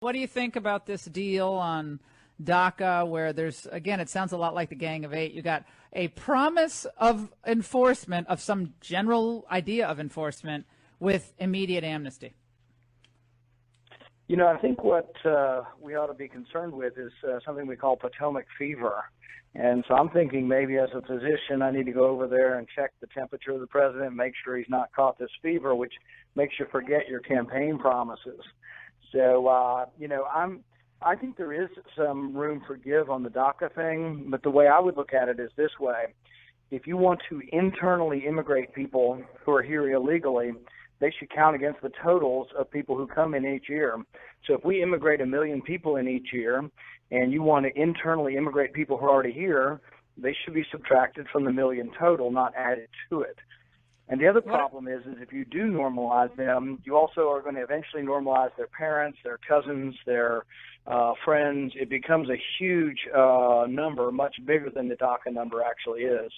What do you think about this deal on DACA where there's, again, it sounds a lot like the Gang of Eight. You got a promise of enforcement, of some general idea of enforcement with immediate amnesty? You know, I think what we ought to be concerned with is something we call Potomac fever. And so I'm thinking maybe as a physician, I need to go over there and check the temperature of the president, make sure he's not caught this fever, which makes you forget your campaign promises. So, you know, I think there is some room for give on the DACA thing, but the way I would look at it is this way. If you want to internally immigrate people who are here illegally, they should count against the totals of people who come in each year. So if we immigrate 1 million people in each year, and you want to internally immigrate people who are already here, they should be subtracted from the 1 million total, not added to it. And the other problem is if you do normalize them, you also are going to eventually normalize their parents, their cousins, their friends. It becomes a huge number, much bigger than the DACA number actually is.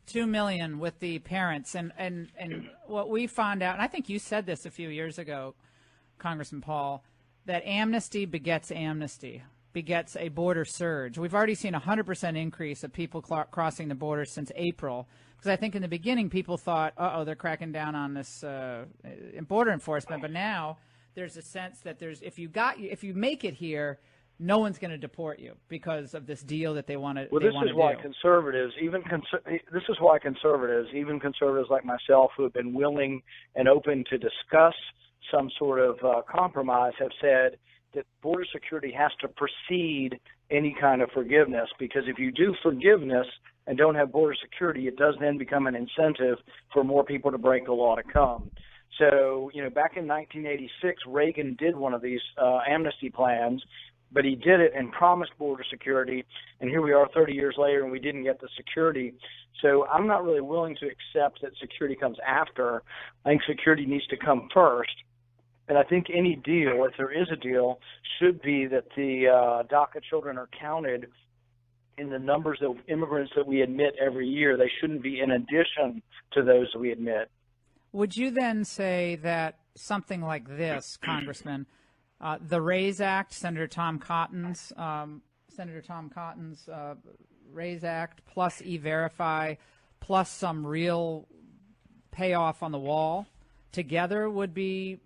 2 million with the parents. And what we found out, and I think you said this a few years ago, Congressman Paul, that amnesty begets amnesty, begets a border surge. We've already seen a 100% increase of people crossing the border since April. Because I think in the beginning people thought, uh-oh, they're cracking down on this border enforcement. But now there's a sense that if you make it here, no one's going to deport you because of this deal that they want to. Well, this is why conservatives, even conservatives like myself, who have been willing and open to discuss some sort of compromise, have said that border security has to precede any kind of forgiveness, because if you do forgiveness and don't have border security, it does then become an incentive for more people to break the law to come. So, you know, back in 1986, Reagan did one of these amnesty plans, but he did it and promised border security, and here we are 30 years later and we didn't get the security. So I'm not really willing to accept that security comes after. I think security needs to come first. And I think any deal, if there is a deal, should be that the DACA children are counted in the numbers of immigrants that we admit every year. They shouldn't be in addition to those that we admit. Would you then say that something like this, Congressman, the RAISE Act, Senator Tom Cotton's RAISE Act, plus E-Verify, plus some real payoff on the wall, together would be,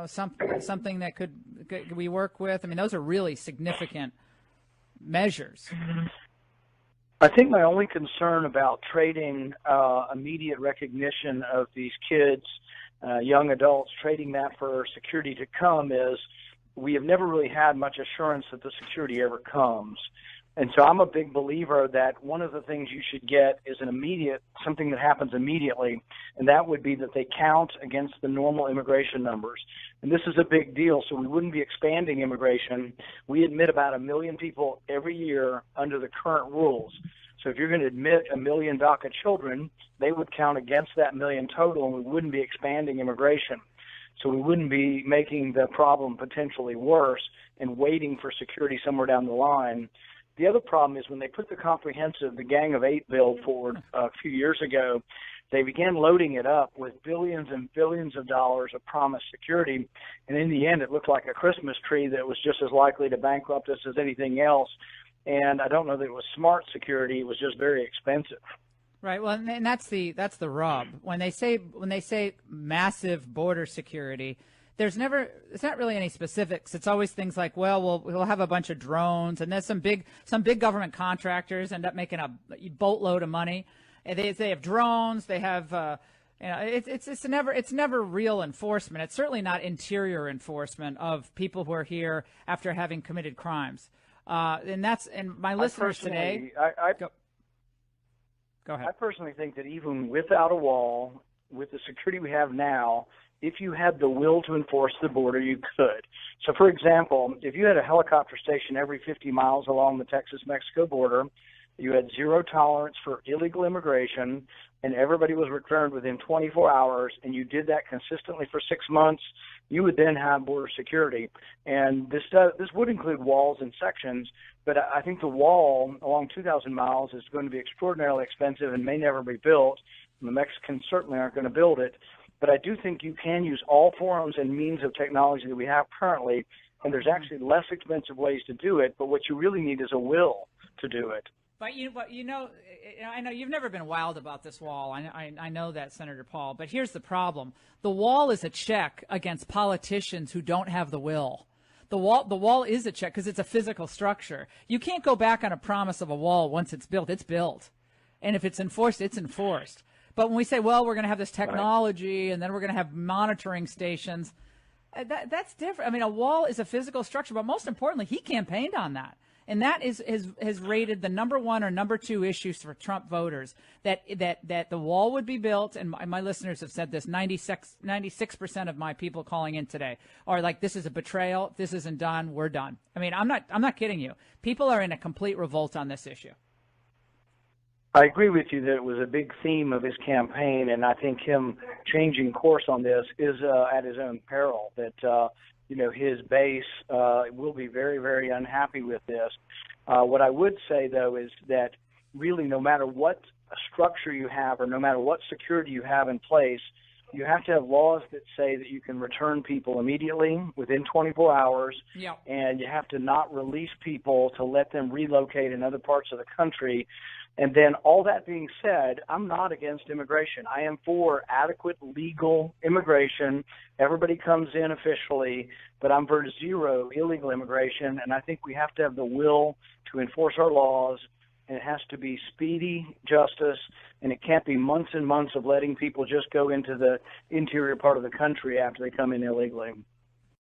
something that could we work with? I mean, those are really significant measures. I think my only concern about trading immediate recognition of these kids, young adults, trading that for security to come is we have never really had much assurance that the security ever comes. And so I'm a big believer that one of the things you should get is something that happens immediately, and that would be that they count against the normal immigration numbers. And this is a big deal, so we wouldn't be expanding immigration. We admit about 1 million people every year under the current rules. So if you're going to admit 1 million DACA children, they would count against that 1 million total, and we wouldn't be expanding immigration. So we wouldn't be making the problem potentially worse and waiting for security somewhere down the line. The other problem is when they put the Gang of Eight bill forward a few years ago, they began loading it up with billions and billions of dollars of promised security. And in the end, it looked like a Christmas tree that was just as likely to bankrupt us as anything else. And I don't know that it was smart security. It was just very expensive. Right. Well, and that's the rub. When they say massive border security, it's not really any specifics. It's always things like, well, we'll have a bunch of drones, and there's some big government contractors end up making a boatload of money. And they have drones. They have, it's never real enforcement. It's certainly not interior enforcement of people who are here after having committed crimes. And my listeners today. Go ahead. I personally think that even without a wall, with the security we have now, if you had the will to enforce the border, you could. So, for example, if you had a helicopter station every 50 miles along the Texas-Mexico border, you had zero tolerance for illegal immigration, and everybody was returned within 24 hours, and you did that consistently for 6 months, you would then have border security. And this would include walls and sections, but I think the wall along 2,000 miles is going to be extraordinarily expensive and may never be built. The Mexicans certainly aren't going to build it. But I do think you can use all forms and means of technology that we have currently, and there's actually less expensive ways to do it, but what you really need is a will to do it. But I know you've never been wild about this wall. I know that, Senator Paul. But here's the problem: the wall is a check against politicians who don't have the will. The wall is a check because it's a physical structure. You can't go back on a promise of a wall once it's built. It's built, and if it's enforced, it's enforced. But when we say, well, we're going to have this technology, and then we're going to have monitoring stations, that's different. I mean, a wall is a physical structure, but most importantly, he campaigned on that. And that has rated the number one or number two issues for Trump voters, that the wall would be built. And my listeners have said this, 96% of my people calling in today are like, this is a betrayal. This isn't done. We're done. I mean, I'm not kidding you. People are in a complete revolt on this issue. I agree with you that it was a big theme of his campaign, and I think him changing course on this is at his own peril, that his base will be very, very unhappy with this. What I would say, though, is that really no matter what structure you have or no matter what security you have in place, you have to have laws that say that you can return people immediately within 24 hours, and you have to not release people to let them relocate in other parts of the country. And then all that being said, I'm not against immigration. I am for adequate legal immigration. Everybody comes in officially, but I'm for zero illegal immigration. And I think we have to have the will to enforce our laws, and it has to be speedy justice, and it can't be months and months of letting people just go into the interior part of the country after they come in illegally.